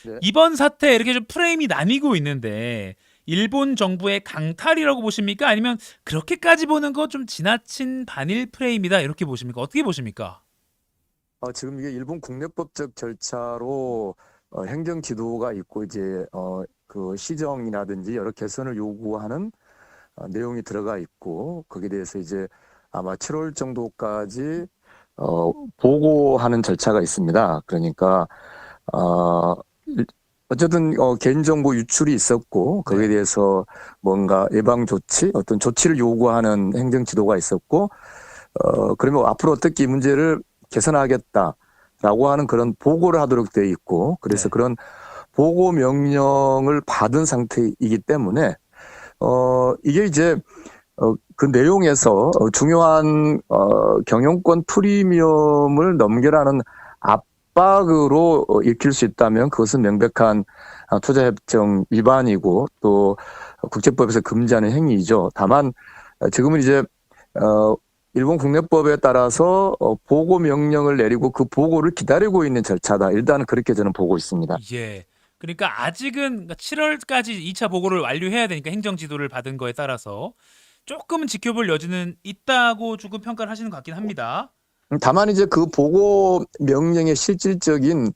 네. 이번 사태 이렇게 좀 프레임이 나뉘고 있는데 일본 정부의 강탈이라고 보십니까? 아니면 그렇게까지 보는 거 좀 지나친 반일 프레임이다 이렇게 보십니까? 어떻게 보십니까? 지금 이게 일본 국내법적 절차로 행정 지도가 있고 이제 그 시정이라든지 여러 개선을 요구하는 내용이 들어가 있고 거기에 대해서 이제 아마 7월 정도까지 보고하는 절차가 있습니다. 그러니까 어, 어쨌든 개인정보 유출이 있었고 거기에 네. 대해서 뭔가 예방 조치, 어떤 조치를 요구하는 행정 지도가 있었고 그러면 앞으로 어떻게 이 문제를 개선하겠다라고 하는 그런 보고를 하도록 되어 있고 그래서 네. 그런 보고 명령을 받은 상태이기 때문에 이게 이제 그 내용에서 중요한 경영권 프리미엄을 넘겨라는 압박으로 읽힐 수 있다면 그것은 명백한 투자협정 위반이고 또 국제법에서 금지하는 행위이죠. 다만 지금은 이제 일본 국내법에 따라서 보고 명령을 내리고 그 보고를 기다리고 있는 절차다. 일단은 그렇게 저는 보고 있습니다. 예. 그러니까 아직은 7월까지 2차 보고를 완료해야 되니까 행정 지도를 받은 거에 따라서 조금은 지켜볼 여지는 있다고 조금 평가를 하시는 것 같긴 합니다. 다만 이제 그 보고 명령의 실질적인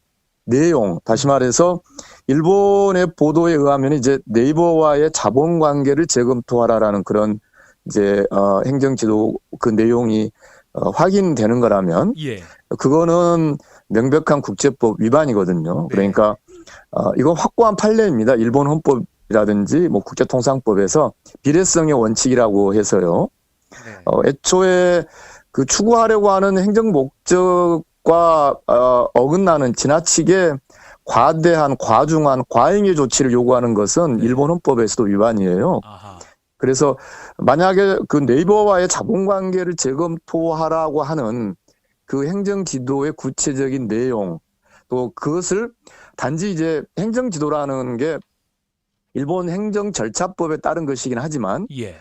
내용, 다시 말해서 일본의 보도에 의하면 이제 네이버와의 자본 관계를 재검토하라라는 그런 이제 행정지도 그 내용이 확인되는 거라면 예. 그거는 명백한 국제법 위반이거든요. 네. 그러니까 이건 확고한 판례입니다. 일본 헌법이라든지 뭐 국제통상법에서 비례성의 원칙이라고 해서요. 네. 애초에 그 추구하려고 하는 행정 목적과 어긋나는 지나치게 과대한, 과중한, 과잉의 조치를 요구하는 것은 네. 일본 헌법에서도 위반이에요. 아하. 그래서 만약에 그 네이버와의 자본관계를 재검토하라고 하는 그 행정 지도의 구체적인 내용, 또 그것을 단지 이제 행정 지도라는 게 일본 행정 절차법에 따른 것이긴 하지만 예.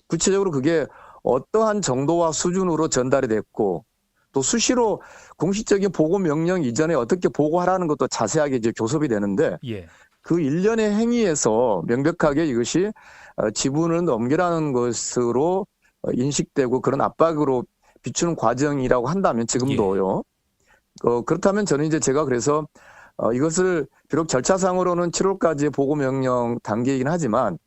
구체적으로 그게 어떠한 정도와 수준으로 전달이 됐고 또 수시로 공식적인 보고 명령 이전에 어떻게 보고하라는 것도 자세하게 이제 교섭이 되는데 예. 그 일련의 행위에서 명백하게 이것이 지분을 넘기라는 것으로 인식되고 그런 압박으로 비추는 과정이라고 한다면 예. 지금도요. 그렇다면 저는 이제 제가 그래서 이것을 비록 절차상으로는 7월까지의 보고 명령 단계이긴 하지만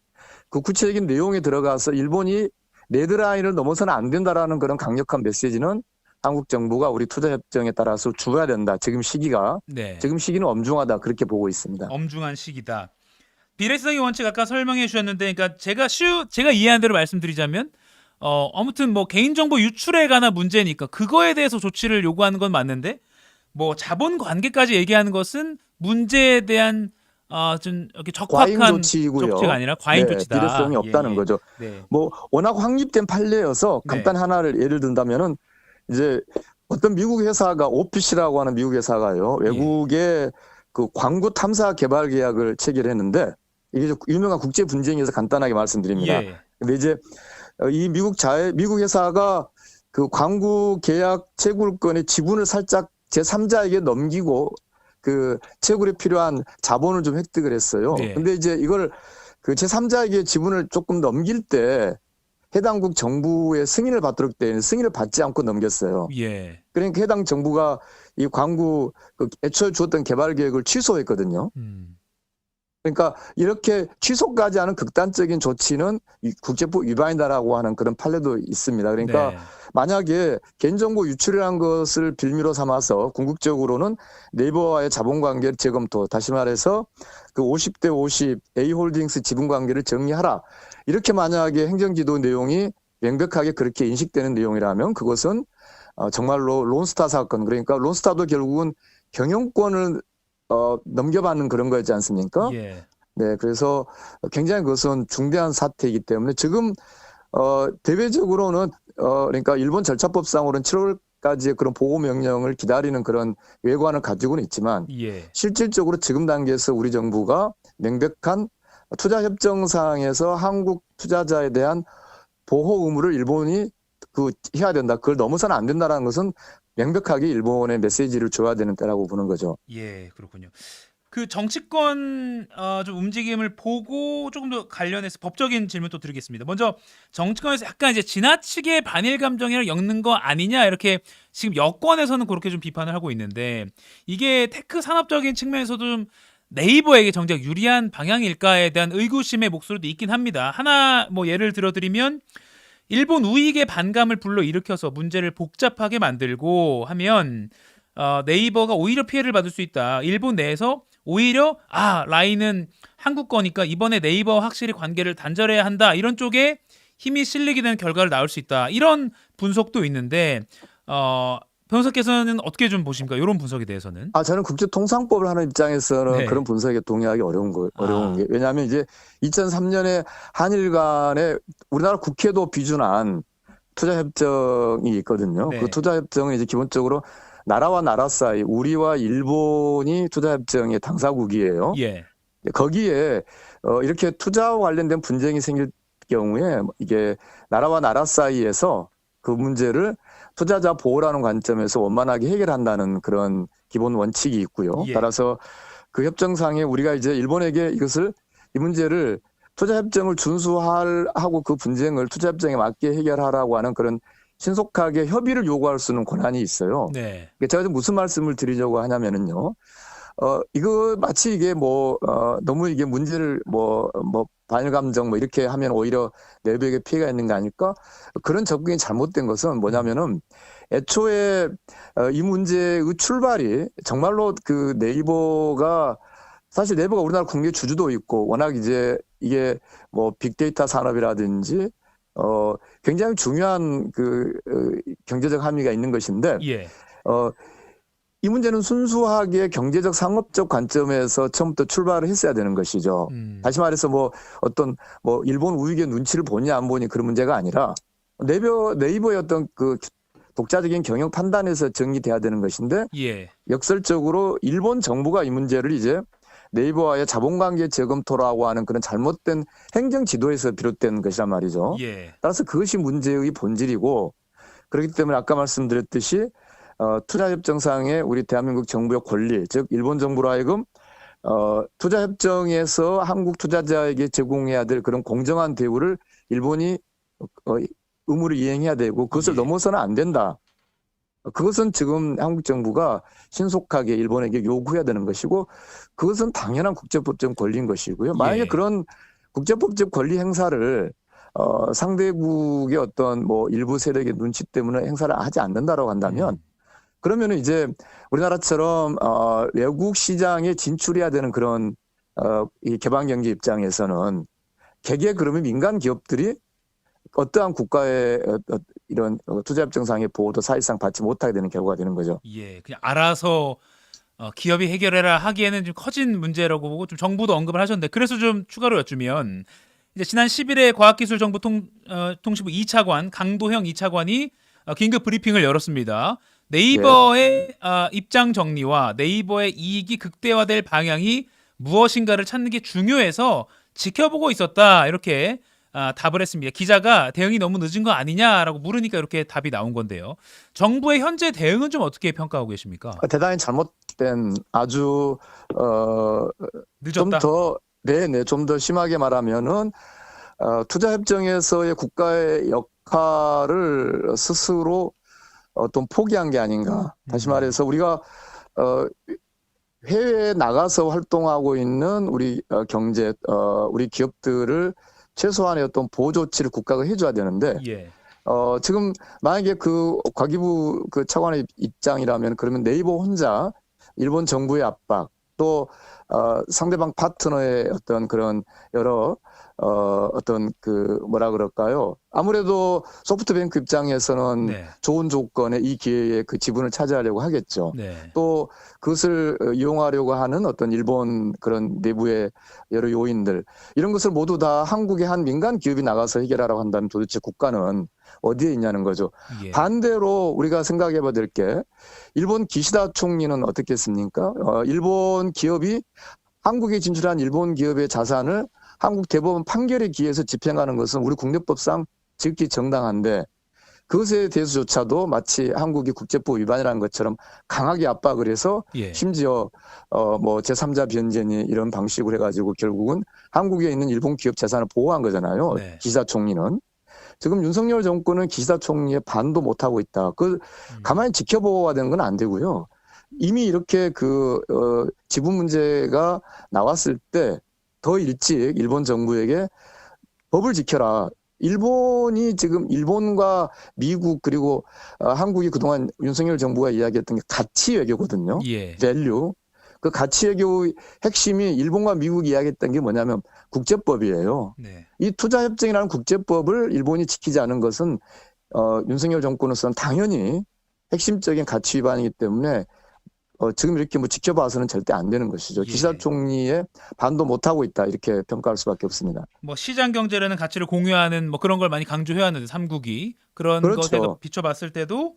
그 구체적인 내용에 들어가서 일본이 레드라인을 넘어서는 안 된다라는 그런 강력한 메시지는 한국 정부가 우리 투자협정에 따라서 줘야 된다. 네. 지금 시기는 엄중하다. 그렇게 보고 있습니다. 엄중한 시기다. 비례성의 원칙 아까 설명해 주셨는데, 그러니까 제가 이해한 대로 말씀드리자면, 아무튼 뭐 개인정보 유출에 관한 문제니까 그거에 대해서 조치를 요구하는 건 맞는데, 뭐 자본 관계까지 얘기하는 것은 문제에 대한 좀 이렇게 과잉 적확한 조치가 조치이고요. 아니라 과잉 네, 조치다. 비례성이 예, 없다는 예. 거죠. 네. 뭐 워낙 확립된 판례여서 네. 간단 하나를 예를 든다면은 이제 어떤 미국 회사가 오피시라고 하는 미국 회사가요. 예. 외국의 그 광구 탐사 개발 계약을 체결했는데 이게 좀 유명한 국제 분쟁에서 간단하게 말씀드립니다. 예. 근데 이제 이 미국 회사가 그 광구 계약 채굴권의 지분을 살짝 제3자에게 넘기고 그 채굴에 필요한 자본을 좀 획득을 했어요. 네. 근데 이제 이걸 그 제3자에게 지분을 조금 넘길 때 해당국 정부의 승인을 받도록 돼 승인을 받지 않고 넘겼어요. 예. 그러니까 해당 정부가 이 광구 그 애초에 주었던 개발 계획을 취소했거든요. 음. 그러니까 이렇게 취소까지 하는 극단적인 조치는 국제법 위반이다라고 하는 그런 판례도 있습니다. 그러니까 네. 만약에 개인정보 유출이라는 것을 빌미로 삼아서 궁극적으로는 네이버와의 자본관계를 재검토, 다시 말해서 그 50대 50 A홀딩스 지분관계를 정리하라. 이렇게 만약에 행정지도 내용이 명백하게 그렇게 인식되는 내용이라면 그것은 정말로 론스타 사건, 그러니까 론스타도 결국은 경영권을 넘겨받는 그런 거였지 않습니까? 예. 네, 그래서 굉장히 그것은 중대한 사태이기 때문에 지금 대외적으로는 그러니까 일본 절차법상으로는 7월까지의 그런 보고 명령을 기다리는 그런 외관을 가지고는 있지만 예. 실질적으로 지금 단계에서 우리 정부가 명백한 투자 협정상에서 한국 투자자에 대한 보호 의무를 일본이 해야 된다. 그걸 넘어서는 안 된다라는 것은 명백하게 일본의 메시지를 줘야 되는 때라고 보는 거죠. 예. 그렇군요. 그 정치권 좀 움직임을 보고 조금 더 관련해서 법적인 질문 또 드리겠습니다. 먼저 정치권에서 약간 이제 지나치게 반일 감정이랑 엮는 거 아니냐 이렇게 지금 여권에서는 그렇게 좀 비판을 하고 있는데 이게 테크 산업적인 측면에서도 좀 네이버에게 정작 유리한 방향일까에 대한 의구심의 목소리도 있긴 합니다. 하나 뭐 예를 들어드리면 일본 우익의 반감을 불러일으켜서 문제를 복잡하게 만들고 하면 네이버가 오히려 피해를 받을 수 있다. 일본 내에서 오히려 라인은 한국 거니까 이번에 네이버와 확실히 관계를 단절해야 한다. 이런 쪽에 힘이 실리게 되는 결과를 낳을 수 있다. 이런 분석도 있는데 변호사께서는 어떻게 좀 보십니까? 이런 분석에 대해서는. 저는 국제통상법을 하는 입장에서는 네. 그런 분석에 동의하기 어려운 게, 왜냐하면 이제 2003년에 한일 간에 우리나라 국회도 비준한 투자협정이 있거든요. 네. 그 투자협정은 이제 기본적으로 나라와 나라 사이, 우리와 일본이 투자협정의 당사국이에요. 예. 거기에 이렇게 투자와 관련된 분쟁이 생길 경우에 이게 나라와 나라 사이에서 그 문제를 투자자 보호라는 관점에서 원만하게 해결한다는 그런 기본 원칙이 있고요. 예. 따라서 그 협정상에 우리가 이제 일본에게 이 문제를 투자협정을 준수하고 그 분쟁을 투자협정에 맞게 해결하라고 하는 그런 신속하게 협의를 요구할 수 있는 권한이 있어요. 네. 제가 지금 무슨 말씀을 드리려고 하냐면은요. 이거 마치 이게 너무 이게 문제를 반일 감정 이렇게 하면 오히려 내부에게 피해가 있는 거 아닐까? 그런 접근이 잘못된 것은 뭐냐면은 애초에 이 문제의 출발이 정말로 그 사실 네이버가 우리나라 국내 주주도 있고 워낙 이제 이게 빅데이터 산업이라든지 굉장히 중요한 경제적 함의가 있는 것인데 예. 이 문제는 순수하게 경제적 상업적 관점에서 처음부터 출발을 했어야 되는 것이죠. 다시 말해서 일본 우익의 눈치를 보냐 안 보니 그런 문제가 아니라 네이버의 어떤 그 독자적인 경영 판단에서 정리돼야 되는 것인데 예. 역설적으로 일본 정부가 이 문제를 이제 네이버와의 자본관계 재검토라고 하는 그런 잘못된 행정 지도에서 비롯된 것이란 말이죠. 예. 따라서 그것이 문제의 본질이고 그렇기 때문에 아까 말씀드렸듯이 투자협정상의 우리 대한민국 정부의 권리, 즉 일본 정부로 하여금 투자협정에서 한국 투자자에게 제공해야 될 그런 공정한 대우를 일본이 의무를 이행해야 되고 그것을 예. 넘어서는 안 된다. 그것은 지금 한국 정부가 신속하게 일본에게 요구해야 되는 것이고 그것은 당연한 국제법적 권리인 것이고요. 만약에 예. 그런 국제법적 권리 행사를 상대국의 어떤 일부 세력의 눈치 때문에 행사를 하지 않는다라고 한다면 그러면은 이제 우리나라처럼 외국 시장에 진출해야 되는 그런 이 개방 경제 입장에서는 개개 그러면 민간 기업들이 어떠한 국가의 이런 투자협정상의 보호도 사실상 받지 못하게 되는 결과가 되는 거죠. 예. 그냥 알아서 기업이 해결해라 하기에는 좀 커진 문제라고 보고 좀 정부도 언급을 하셨는데 그래서 좀 추가로 여쭈면 이제 지난 10일에 과학기술정보통신부 2차관 강도형 2차관이 긴급 브리핑을 열었습니다. 네이버의 입장 정리와 네이버의 이익이 극대화될 방향이 무엇인가를 찾는 게 중요해서 지켜보고 있었다 이렇게 답을 했습니다. 기자가 대응이 너무 늦은 거 아니냐라고 물으니까 이렇게 답이 나온 건데요. 정부의 현재 대응은 좀 어떻게 평가하고 계십니까? 대단히 잘못된 아주 늦었다. 좀 더 심하게 말하면은 투자협정에서의 국가의 역할을 스스로 어떤 포기한 게 아닌가. 다시 말해서 우리가 해외에 나가서 활동하고 있는 우리 경제, 우리 기업들을 최소한의 어떤 보호 조치를 국가가 해줘야 되는데 예. 지금 만약에 그 과기부 그 차관의 입장이라면 그러면 네이버 혼자 일본 정부의 압박 또 상대방 파트너의 어떤 그런 여러 어떤 뭐라 그럴까요? 아무래도 소프트뱅크 입장에서는 네. 좋은 조건에 이 기회에 그 지분을 차지하려고 하겠죠. 네. 또 그것을 이용하려고 하는 어떤 일본 그런 내부의 여러 요인들 이런 것을 모두 다 한국의 한 민간 기업이 나가서 해결하라고 한다면 도대체 국가는 어디에 있냐는 거죠. 예. 반대로 우리가 생각해 봐야 될 게 일본 기시다 총리는 어떻게 했습니까? 일본 기업이 한국에 진출한 일본 기업의 자산을 한국 대법원 판결에 기해서 집행하는 것은 우리 국내법상 지극히 정당한데 그것에 대해서조차도 마치 한국이 국제법 위반이라는 것처럼 강하게 압박을 해서 예. 심지어 뭐 제3자 변제니 이런 방식으로 해가지고 결국은 한국에 있는 일본 기업 재산을 보호한 거잖아요. 네. 기시다 총리는. 지금 윤석열 정권은 기시다 총리의 반도 못하고 있다. 가만히 지켜보아야 되는 건 안 되고요. 이미 이렇게 지분 문제가 나왔을 때 더 일찍 일본 정부에게 법을 지켜라. 일본이 지금 일본과 미국 그리고 한국이 그동안 윤석열 정부가 이야기했던 게 가치 외교거든요. 예. 밸류. 그 가치 외교의 핵심이 일본과 미국이 이야기했던 게 뭐냐면 국제법이에요. 네. 이 투자협정이라는 국제법을 일본이 지키지 않은 것은 윤석열 정권으로서는 당연히 핵심적인 가치 위반이기 때문에 지금 이렇게 뭐 지켜봐서는 절대 안 되는 것이죠. 예. 기시다 총리의 반도 못하고 있다 이렇게 평가할 수밖에 없습니다. 뭐 시장 경제라는 가치를 공유하는 뭐 그런 걸 많이 강조해 왔는데 삼국이 그런 그렇죠. 것에 비춰봤을 때도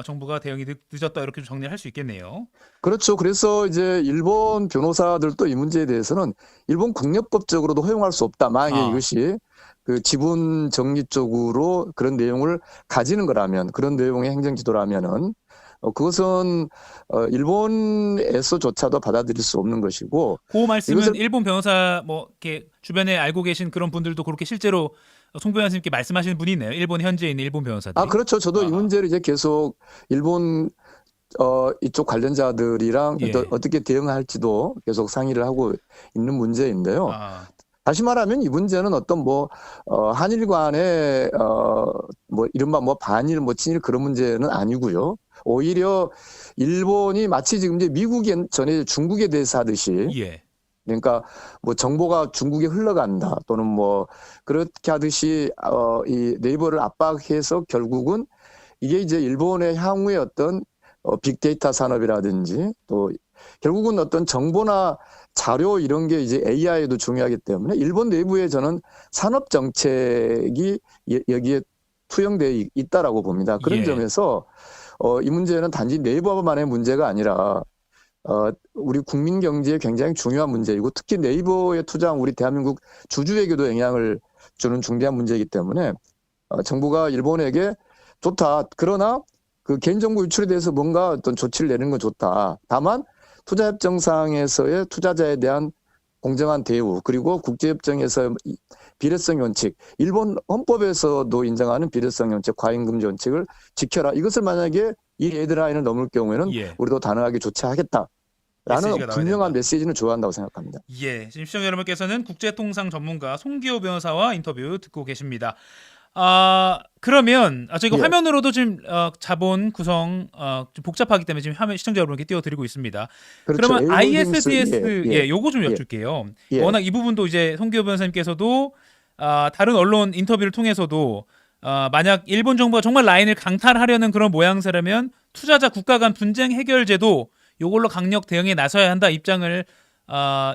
정부가 대응이 늦었다 이렇게 좀 정리를 할 수 있겠네요. 그렇죠. 그래서 이제 일본 변호사들도 이 문제에 대해서는 일본 국내법적으로도 허용할 수 없다. 만약에 이것이 그 지분 정리 쪽으로 그런 내용을 가지는 거라면, 그런 내용의 행정지도라면은 그것은 일본에서조차도 받아들일 수 없는 것이고. 그 말씀은 일본 변호사 뭐 이렇게 주변에 알고 계신 그런 분들도 그렇게 실제로 송 변호사님께 말씀하시는 분이 있나요? 일본 현지에 있는 일본 변호사들이. 그렇죠. 저도 이 문제를 이제 계속 일본 이쪽 관련자들이랑 예. 어떻게 대응할지도 계속 상의를 하고 있는 문제인데요. 다시 말하면 이 문제는 어떤 한일 간의 뭐 이른바 반일 친일 그런 문제는 아니고요. 오히려 일본이 마치 지금 이제 미국이 전에 중국에 대해서 하듯이 예. 그러니까 뭐 정보가 중국에 흘러간다 또는 뭐 그렇게 하듯이 이 네이버를 압박해서 결국은 이게 이제 일본의 향후의 어떤 빅데이터 산업이라든지 또 결국은 어떤 정보나 자료 이런 게 이제 AI도 중요하기 때문에 일본 내부에 저는 산업 정책이 여기에 투영되어 있다라고 봅니다. 그런 예. 점에서 이 문제는 단지 네이버만의 문제가 아니라 우리 국민 경제에 굉장히 중요한 문제이고 특히 네이버에 투자한 우리 대한민국 주주에게도 영향을 주는 중대한 문제이기 때문에 정부가 일본에게 좋다. 그러나 그 개인정보 유출에 대해서 뭔가 어떤 조치를 내는 건 좋다. 다만 투자협정상에서의 투자자에 대한 공정한 대우 그리고 국제협정에서 비례성 원칙, 일본 헌법에서도 인정하는 비례성 원칙, 과잉금지 원칙을 지켜라. 이것을 만약에 이 레드라인을 넘을 경우에는 우리도 단호하게 조치하겠다라는 분명한 메시지는 줘야 한다고 생각합니다. 예, 지금 시청자 여러분께서는 국제통상 전문가 송기호 변호사와 인터뷰 듣고 계십니다. 그러면 저희가 화면으로도 지금 자본 구성 좀 복잡하기 때문에 지금 화면 시청자 여러분께 띄워드리고 있습니다. 그렇죠. 그러면 ISDS 요거 좀 여쭐게요. 워낙 이 부분도 이제 송기호 변호사님께서도 다른 언론 인터뷰를 통해서도 만약 일본 정부가 정말 라인을 강탈하려는 그런 모양새라면 투자자 국가 간 분쟁 해결제도 요걸로 강력 대응에 나서야 한다 입장을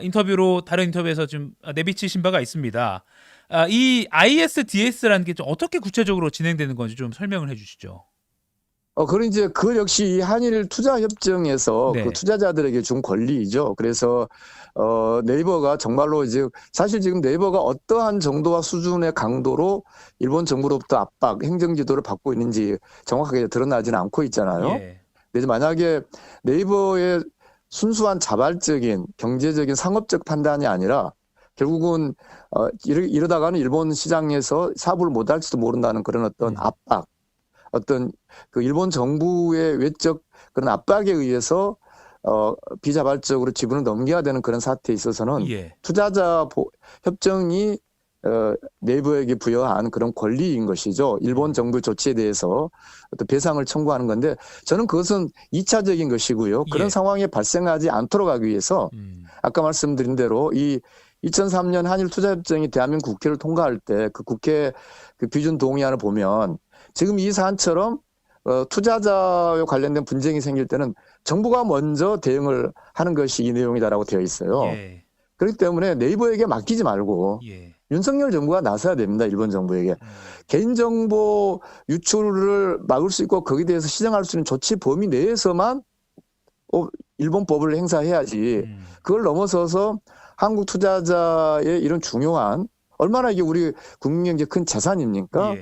인터뷰로 다른 인터뷰에서 좀 내비치신 바가 있습니다. 이 ISDS라는 게 좀 어떻게 구체적으로 진행되는 건지 좀 설명을 해주시죠. 그런 이제 그 역시 이 한일 투자 협정에서 그 투자자들에게 준 권리이죠. 그래서 네이버가 정말로 이제 사실 지금 네이버가 어떠한 정도와 수준의 강도로 일본 정부로부터 압박, 행정 지도를 받고 있는지 정확하게 드러나지는 않고 있잖아요. 근데 만약에 네이버의 순수한 자발적인 경제적인 상업적 판단이 아니라 결국은 이러다가는 일본 시장에서 사업을 못할지도 모른다는 그런 어떤 압박, 어떤 그 일본 정부의 외적 그런 압박에 의해서 비자발적으로 지분을 넘겨야 되는 그런 사태에 있어서는 투자자 협정이 네이버에게 부여한 그런 권리인 것이죠. 일본 정부 조치에 대해서 어떤 배상을 청구하는 건데 저는 그것은 2차적인 것이고요. 그런 상황이 발생하지 않도록 하기 위해서 아까 말씀드린 대로 이 2003년 한일 투자협정이 대한민국 국회를 통과할 때 그 국회 그 비준 동의안을 보면 지금 이 사안처럼 투자자와 관련된 분쟁이 생길 때는 정부가 먼저 대응을 하는 것이 이 내용이다라고 되어 있어요. 그렇기 때문에 네이버에게 맡기지 말고 윤석열 정부가 나서야 됩니다. 일본 정부에게. 개인정보 유출을 막을 수 있고 거기에 대해서 시정할 수 있는 조치 범위 내에서만 일본 법을 행사해야지 그걸 넘어서서 한국 투자자의 이런 중요한 얼마나 이게 우리 국민 경제 큰 재산입니까? 예.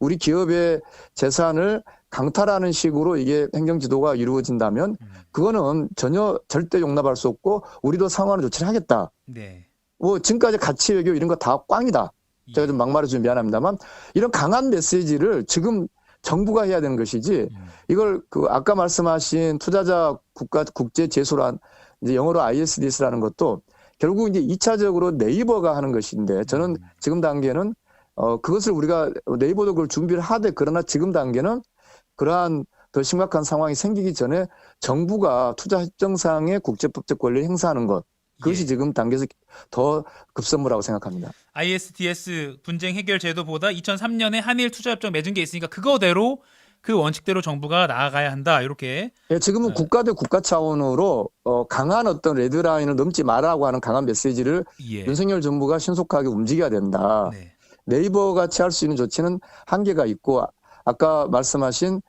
우리 기업의 재산을 강탈하는 식으로 이게 행정 지도가 이루어진다면 그거는 전혀 절대 용납할 수 없고 우리도 상응하는 조치를 하겠다. 네. 뭐 지금까지 가치 외교 이런 거 다 꽝이다. 제가 좀 막말해서 미안합니다만 이런 강한 메시지를 지금 정부가 해야 되는 것이지 이걸 그 아까 말씀하신 투자자 국제 제소란 이제 영어로 ISDS라는 것도 결국 이제 2차적으로 네이버가 하는 것인데 저는 지금 단계는 그것을 우리가 네이버도 그걸 준비를 하되 그러나 지금 단계는 그러한 더 심각한 상황이 생기기 전에 정부가 투자 협정상의 국제법적 권리를 행사하는 것 그것이 예. 지금 단계에서 더 급선무라고 생각합니다. ISDS 분쟁 해결 제도보다 2003년에 한일 투자협정 맺은 게 있으니까 그거대로 그 원칙대로 정부가 나아가야 한다. 이렇게. 예, 지금은 국가 대 국가 차원으로 강한 어떤 레드라인을 넘지 말라고 하는 강한 메시지를 예. 윤석열 정부가 신속하게 움직여야 된다. 네. 네이버 같이 할 수 있는 조치는 한계가 있고 아까 말씀하신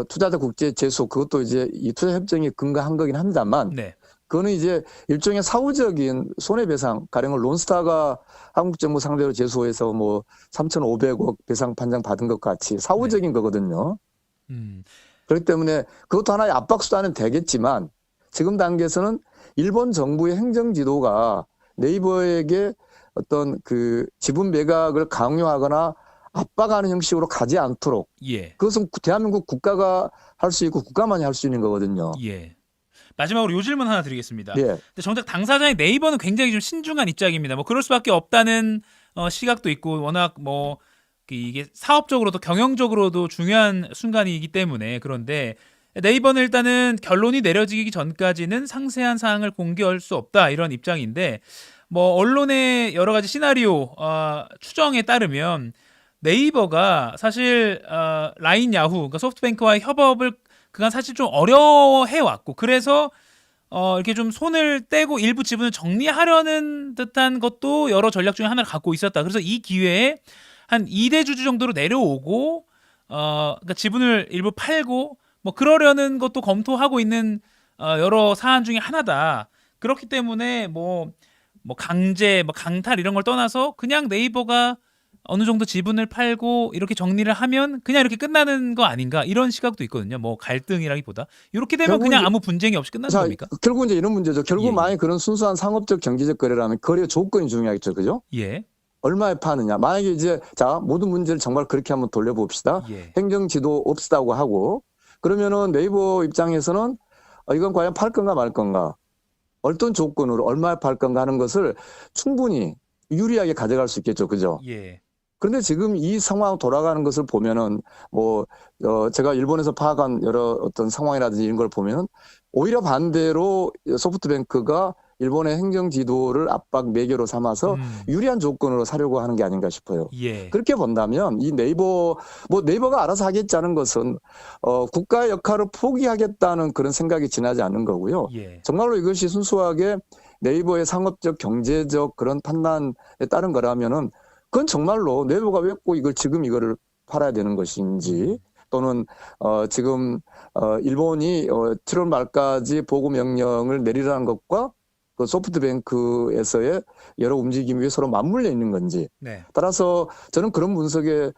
투자자 국제 제소 그것도 이제 이 투자 협정에 근거한 거긴 합니다만 네. 그거는 이제 일종의 사후적인 손해배상 가령을 론스타가 한국 정부 상대로 제소해서 뭐 3,500억 배상 판정 받은 것 같이 사후적인 거거든요. 그렇기 때문에 그것도 하나의 압박 수단은 되겠지만 지금 단계에서는 일본 정부의 행정 지도가 네이버에게 어떤 그 지분 매각을 강요하거나 압박하는 형식으로 가지 않도록 예. 그것은 대한민국 국가가 할 수 있고 국가만이 할 수 있는 거거든요. 예. 마지막으로 요 질문 하나 드리겠습니다. 예. 근데 정작 당사자의 네이버는 굉장히 좀 신중한 입장입니다. 뭐 그럴 수밖에 없다는 시각도 있고 워낙 뭐 이게 사업적으로도 경영적으로도 중요한 순간이기 때문에 그런데 네이버는 일단은 결론이 내려지기 전까지는 상세한 사항을 공개할 수 없다 이런 입장인데 뭐 언론의 여러 가지 시나리오 추정에 따르면 네이버가 사실 라인 야후 그러니까 소프트뱅크와의 협업을 그간 사실 좀 어려워해 왔고 그래서 이렇게 좀 손을 떼고 일부 지분을 정리하려는 듯한 것도 여러 전략 중에 하나를 갖고 있었다. 그래서 이 기회에 한 2대 주주 정도로 내려오고 그러니까 지분을 일부 팔고 뭐 그러려는 것도 검토하고 있는 여러 사안 중에 하나다. 그렇기 때문에 뭐 강제, 뭐 강탈 이런 걸 떠나서 그냥 네이버가 어느 정도 지분을 팔고 이렇게 정리를 하면 그냥 이렇게 끝나는 거 아닌가 이런 시각도 있거든요. 뭐 갈등이라기보다 이렇게 되면 결국 그냥 이제- 아무 분쟁이 없이 끝나는 자, 겁니까? 결국 이제 이런 문제죠. 결국 예. 만약 그런 순수한 상업적 경제적 거래라면 거래 조건이 중요하겠죠. 그죠? 예, 얼마에 파느냐. 만약에 이제 자, 모든 문제를 정말 그렇게 한번 돌려봅시다. 예, 행정 지도 없다고 하고 그러면은 네이버 입장에서는 이건 과연 팔 건가 말 건가. 어떤 조건으로 얼마에 팔 건가 하는 것을 충분히 유리하게 가져갈 수 있겠죠. 그죠? 예, 그런데 지금 이 상황 돌아가는 것을 보면은 제가 일본에서 파악한 여러 어떤 상황이라든지 이런 걸 보면은 오히려 반대로 소프트뱅크가 일본의 행정 지도를 압박 매개로 삼아서 유리한 조건으로 사려고 하는 게 아닌가 싶어요. 예, 그렇게 본다면 이 네이버가 알아서 하겠다는 것은 국가의 역할을 포기하겠다는 그런 생각이 지나지 않는 거고요. 예, 정말로 이것이 순수하게 네이버의 상업적 경제적 그런 판단에 따른 거라면은 그건 정말로 네이버가 왜 꼭 이거를 팔아야 되는 것인지 또는 지금 일본이 7월 말까지 보고 명령을 내리라는 것과 그 소프트뱅크에서의 여러 움직임이 왜 서로 맞물려 있는 건지 네, 따라서 저는 그런 분석에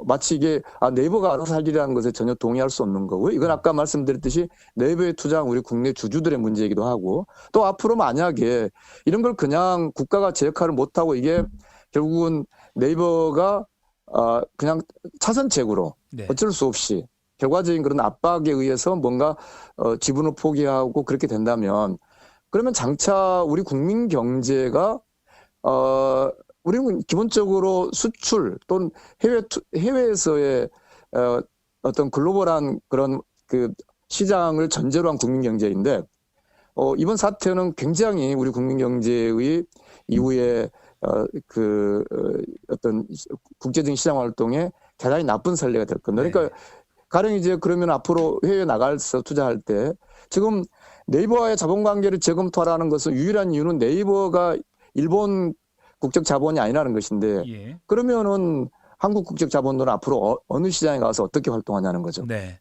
마치 이게 네이버가 알아서 할 일이라는 것에 전혀 동의할 수 없는 거고요. 이건 아까 말씀드렸듯이 네이버에 투자한 우리 국내 주주들의 문제이기도 하고 또 앞으로 만약에 이런 걸 그냥 국가가 제 역할을 못하고 이게 결국은 네이버가 그냥 차선책으로 네, 어쩔 수 없이 결과적인 그런 압박에 의해서 뭔가 지분을 포기하고 그렇게 된다면 그러면 장차 우리 국민 경제가 우리는 기본적으로 수출 또는 해외에서의 어떤 글로벌한 그런 그 시장을 전제로 한 국민 경제인데 이번 사태는 굉장히 우리 국민 경제의 이후에 어떤 국제적인 시장 활동에 대단히 나쁜 선례가 될 겁니다. 그러니까 가령 이제 그러면 앞으로 해외에 나가서 투자할 때 지금 네이버와의 자본 관계를 재검토하라는 것은 유일한 이유는 네이버가 일본 국적 자본이 아니라는 것인데 예. 그러면은 한국 국적 자본들은 앞으로 어느 시장에 가서 어떻게 활동하냐는 거죠. 네,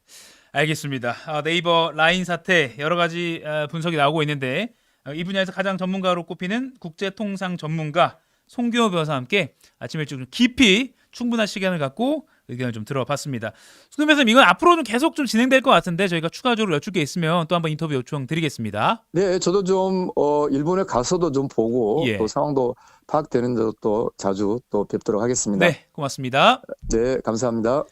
알겠습니다. 네이버 라인 사태 여러 가지 분석이 나오고 있는데 이 분야에서 가장 전문가로 꼽히는 국제통상 전문가 송규호 변호사와 함께 아침 일찍 좀 깊이 충분한 시간을 갖고 의견을 좀 들어봤습니다. 송규호 변호사님, 이건 앞으로 좀 계속 좀 진행될 것 같은데 저희가 추가적으로 여쭐 게 있으면 또 한번 인터뷰 요청드리겠습니다. 네, 저도 좀 일본에 가서도 좀 보고 예. 또 상황도 파악되는 대로 또 자주 또 뵙도록 하겠습니다. 네, 고맙습니다. 네, 감사합니다.